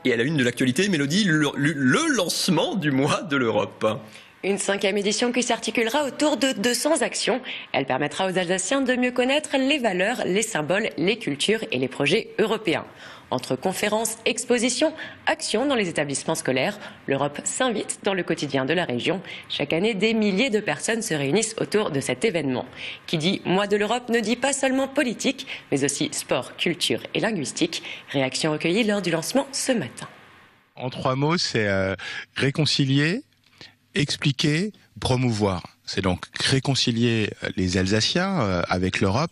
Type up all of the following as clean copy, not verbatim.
Et à la une de l'actualité, Mélodie, le lancement du mois de l'Europe. Une 5e édition qui s'articulera autour de 200 actions. Elle permettra aux Alsaciens de mieux connaître les valeurs, les symboles, les cultures et les projets européens. Entre conférences, expositions, actions dans les établissements scolaires, l'Europe s'invite dans le quotidien de la région. Chaque année, des milliers de personnes se réunissent autour de cet événement. Qui dit mois de l'Europe ne dit pas seulement politique, mais aussi sport, culture et linguistique. Réaction recueillie lors du lancement ce matin. En 3 mots, c'est réconcilier, expliquer, promouvoir. C'est donc réconcilier les Alsaciens avec l'Europe.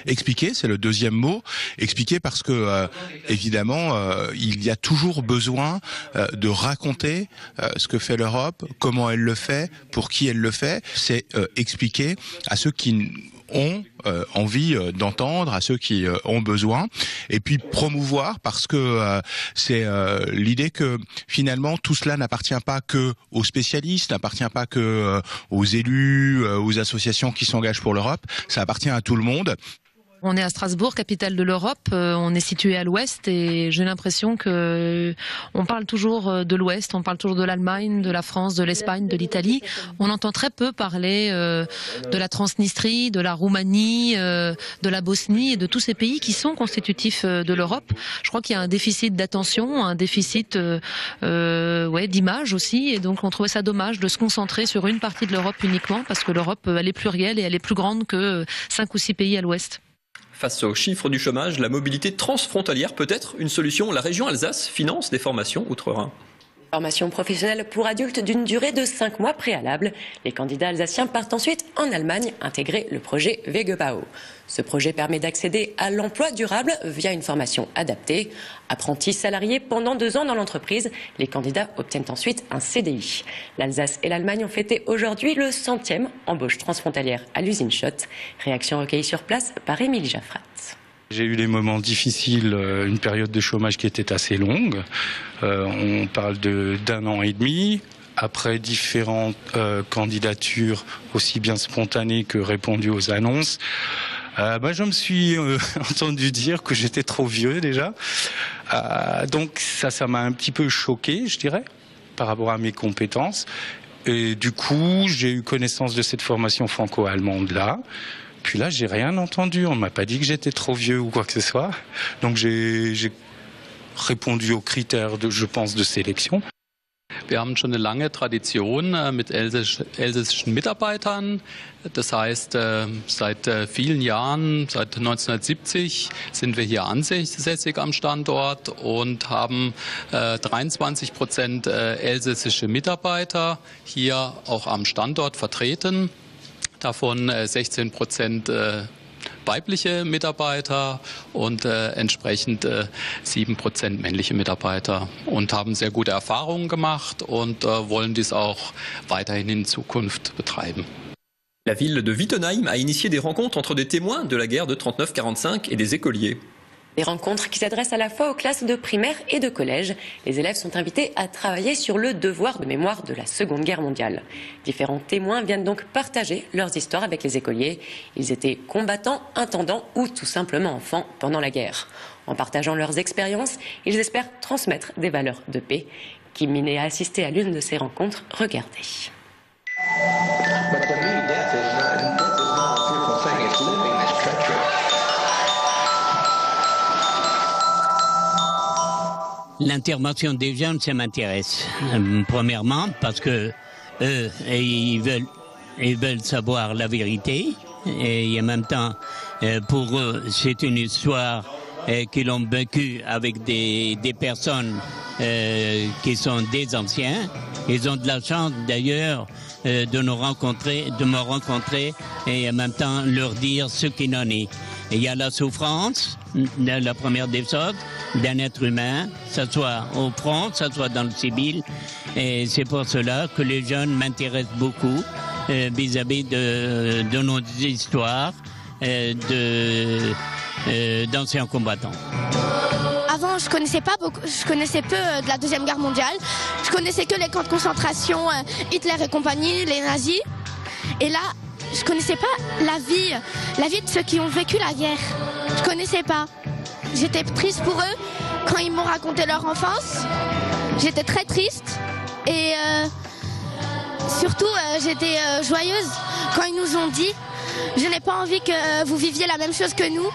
Expliquer, c'est le 2e mot. Expliquer parce que, évidemment, il y a toujours besoin de raconter ce que fait l'Europe, comment elle le fait, pour qui elle le fait. C'est expliquer à ceux qui ont envie d'entendre, à ceux qui ont besoin, et puis promouvoir parce que c'est l'idée que finalement tout cela n'appartient pas que aux spécialistes, n'appartient pas que aux élus, aux associations qui s'engagent pour l'Europe, ça appartient à tout le monde. On est à Strasbourg, capitale de l'Europe. On est situé à l'ouest et j'ai l'impression que on parle toujours de l'ouest, on parle toujours de l'Allemagne, de la France, de l'Espagne, de l'Italie. On entend très peu parler de la Transnistrie, de la Roumanie, de la Bosnie et de tous ces pays qui sont constitutifs de l'Europe. Je crois qu'il y a un déficit d'attention, un déficit d'image aussi, et donc on trouvait ça dommage de se concentrer sur une partie de l'Europe uniquement parce que l'Europe elle est plurielle et elle est plus grande que 5 ou 6 pays à l'ouest. Face aux chiffres du chômage, la mobilité transfrontalière peut être une solution. La région Alsace finance des formations outre-Rhin. Formation professionnelle pour adultes d'une durée de 5 mois préalable. Les candidats alsaciens partent ensuite en Allemagne intégrer le projet Wegebau. Ce projet permet d'accéder à l'emploi durable via une formation adaptée. Apprentis salariés pendant 2 ans dans l'entreprise, les candidats obtiennent ensuite un CDI. L'Alsace et l'Allemagne ont fêté aujourd'hui le 100e embauche transfrontalière à l'usine Schott. Réaction recueillie sur place par Émilie Jaffrat. J'ai eu des moments difficiles, une période de chômage qui était assez longue. On parle d'1 an et demi. Après différentes candidatures, aussi bien spontanées que répondues aux annonces, je me suis entendu dire que j'étais trop vieux déjà. Donc ça m'a un petit peu choqué, je dirais, par rapport à mes compétences. Et du coup, j'ai eu connaissance de cette formation franco-allemande-là. Puis là, j'ai rien entendu. On m'a pas dit que j'étais trop vieux ou quoi que ce soit. Donc j'ai répondu aux critères je pense, de sélection. Wir haben schon eine lange Tradition mit elsässischen Mitarbeitern. Das heißt, seit vielen Jahren, seit 1970, sind wir hier ansässig am Standort und haben 23% elsässische Mitarbeiter hier auch am Standort vertreten. Davon 16% weibliche Mitarbeiter und entsprechend 7% männliche Mitarbeiter und haben sehr gute Erfahrungen gemacht und wollen dies auch weiterhin in Zukunft betreiben. La ville de Wittenheim a initié des rencontres entre des témoins de la guerre de 39-45 et des écoliers. Des rencontres qui s'adressent à la fois aux classes de primaire et de collège. Les élèves sont invités à travailler sur le devoir de mémoire de la Seconde Guerre mondiale. Différents témoins viennent donc partager leurs histoires avec les écoliers. Ils étaient combattants, intendants ou tout simplement enfants pendant la guerre. En partageant leurs expériences, ils espèrent transmettre des valeurs de paix. Kim Minet a assisté à l'une de ces rencontres. Regardez. L'intervention des jeunes, ça m'intéresse. Premièrement, parce que eux, ils veulent savoir la vérité. Et en même temps, pour eux, c'est une histoire qu'ils ont vécue avec des personnes qui sont des anciens. Ils ont de la chance, d'ailleurs, de me rencontrer et en même temps leur dire ce qu'il en est. Et il y a la souffrance, la première des choses, d'un être humain, que ce soit au front, que ce soit dans le civil. Et c'est pour cela que les jeunes m'intéressent beaucoup vis-à-vis de nos histoires d'anciens combattants. Avant, je connaissais pas beaucoup, je connaissais peu de la Deuxième Guerre mondiale. Je connaissais que les camps de concentration, Hitler et compagnie, les nazis. Et là, je connaissais pas la vie de ceux qui ont vécu la guerre. Je connaissais pas. J'étais triste pour eux quand ils m'ont raconté leur enfance. J'étais très triste et surtout j'étais joyeuse quand ils nous ont dit « Je n'ai pas envie que vous viviez la même chose que nous.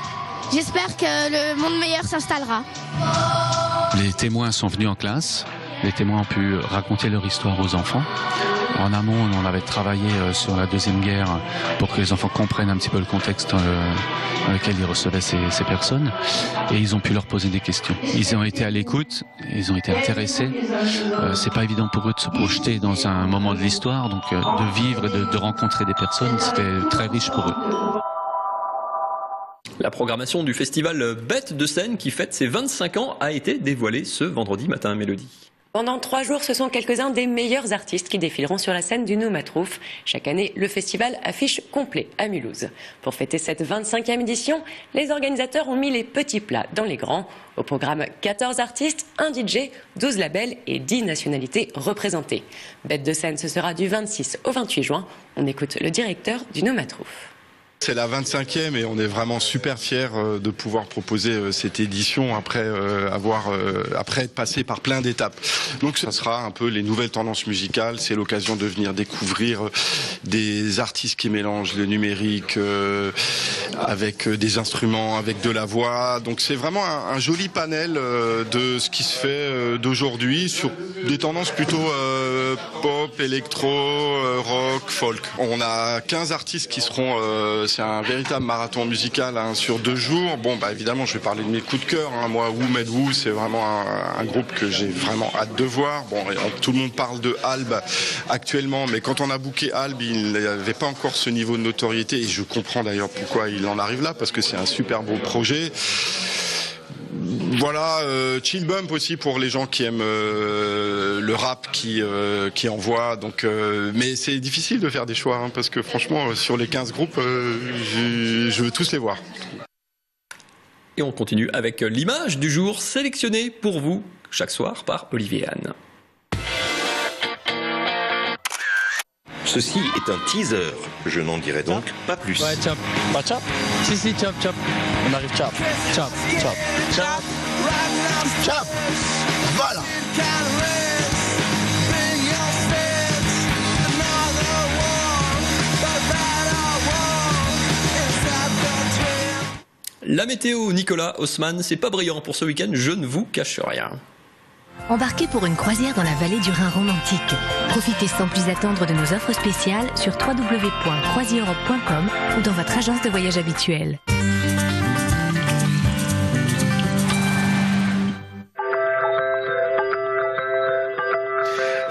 J'espère que le monde meilleur s'installera. » Les témoins sont venus en classe. Les témoins ont pu raconter leur histoire aux enfants. En amont, on avait travaillé sur la Deuxième Guerre pour que les enfants comprennent un petit peu le contexte dans lequel ils recevaient ces personnes. Et ils ont pu leur poser des questions. Ils ont été à l'écoute, ils ont été intéressés. C'est pas évident pour eux de se projeter dans un moment de l'histoire, donc de vivre et de rencontrer des personnes, c'était très riche pour eux. La programmation du festival Bête de scène qui fête ses 25 ans a été dévoilée ce vendredi matin, Mélodie. Pendant 3 jours, ce sont quelques-uns des meilleurs artistes qui défileront sur la scène du Noumatrouf. Chaque année, le festival affiche complet à Mulhouse. Pour fêter cette 25e édition, les organisateurs ont mis les petits plats dans les grands. Au programme, 14 artistes, un DJ, 12 labels et 10 nationalités représentées. Bête de scène, ce sera du 26 au 28 juin. On écoute le directeur du Noumatrouf. C'est la 25e et on est vraiment super fiers de pouvoir proposer cette édition après être passé par plein d'étapes. Donc ça sera un peu les nouvelles tendances musicales, c'est l'occasion de venir découvrir des artistes qui mélangent le numérique avec des instruments, avec de la voix. Donc c'est vraiment un joli panel de ce qui se fait d'aujourd'hui sur des tendances plutôt pop, électro, rock, folk. On a 15 artistes qui seront... c'est un véritable marathon musical sur 2 jours. Bon, bah évidemment, je vais parler de mes coups de cœur. Moi, Who Made Who, c'est vraiment un groupe que j'ai vraiment hâte de voir. Bon, tout le monde parle de Alb actuellement, mais quand on a booké Alb, il n'avait pas encore ce niveau de notoriété. Et je comprends d'ailleurs pourquoi il en arrive là, parce que c'est un super beau projet. Voilà, Chill Bump aussi pour les gens qui aiment le rap qui envoie. Donc, mais c'est difficile de faire des choix parce que franchement, sur les 15 groupes, je veux tous les voir. Et on continue avec l'image du jour sélectionnée pour vous chaque soir par Olivier Anne. Ceci est un teaser, je n'en dirai donc pas plus. Ouais, chop. Pas chop. Si, chop, chop. On arrive chop. Chop, chop, chop. Chop. Voilà. La météo, Nicolas Haussmann, c'est pas brillant pour ce week-end, je ne vous cache rien. Embarquez pour une croisière dans la vallée du Rhin romantique. Profitez sans plus attendre de nos offres spéciales sur www.croisieurope.com ou dans votre agence de voyage habituelle.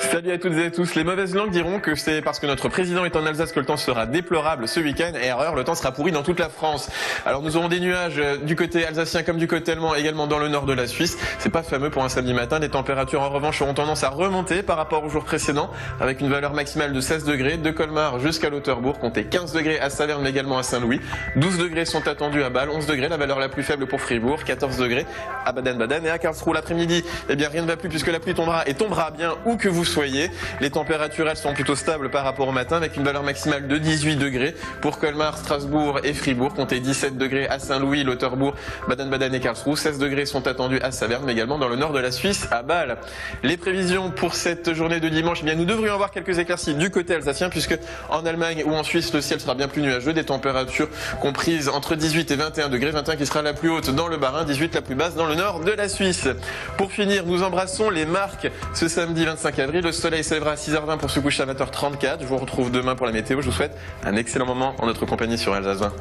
Salut à toutes et à tous. Les mauvaises langues diront que c'est parce que notre président est en Alsace que le temps sera déplorable ce week-end. Erreur, le temps sera pourri dans toute la France. Alors nous aurons des nuages du côté alsacien comme du côté allemand, également dans le nord de la Suisse. C'est pas fameux pour un samedi matin. Les températures en revanche auront tendance à remonter par rapport aux jours précédents, avec une valeur maximale de 16 degrés de Colmar jusqu'à Lauterbourg. Comptez 15 degrés à Saverne mais également à Saint-Louis. 12 degrés sont attendus à Bâle, 11 degrés la valeur la plus faible pour Fribourg, 14 degrés à Baden-Baden et à Karlsruhe. L'après-midi, eh bien rien ne va plus puisque la pluie tombera et tombera bien où que vous soyez. Les températures, elles sont plutôt stables par rapport au matin avec une valeur maximale de 18 degrés pour Colmar, Strasbourg et Fribourg. Comptez 17 degrés à Saint-Louis, Lauterbourg, Baden-Baden et Karlsruhe. 16 degrés sont attendus à Saverne, mais également dans le nord de la Suisse, à Bâle. Les prévisions pour cette journée de dimanche, eh bien, nous devrions avoir quelques éclaircies du côté alsacien puisque en Allemagne ou en Suisse, le ciel sera bien plus nuageux. Des températures comprises entre 18 et 21 degrés. 21 qui sera la plus haute dans le Bas-Rhin, 18 la plus basse dans le nord de la Suisse. Pour finir, nous embrassons les marques ce samedi 25 avril. Le soleil s'élèvera à 6h20 pour se coucher à 20h34. Je vous retrouve demain pour la météo. Je vous souhaite un excellent moment en notre compagnie sur Alsace 20.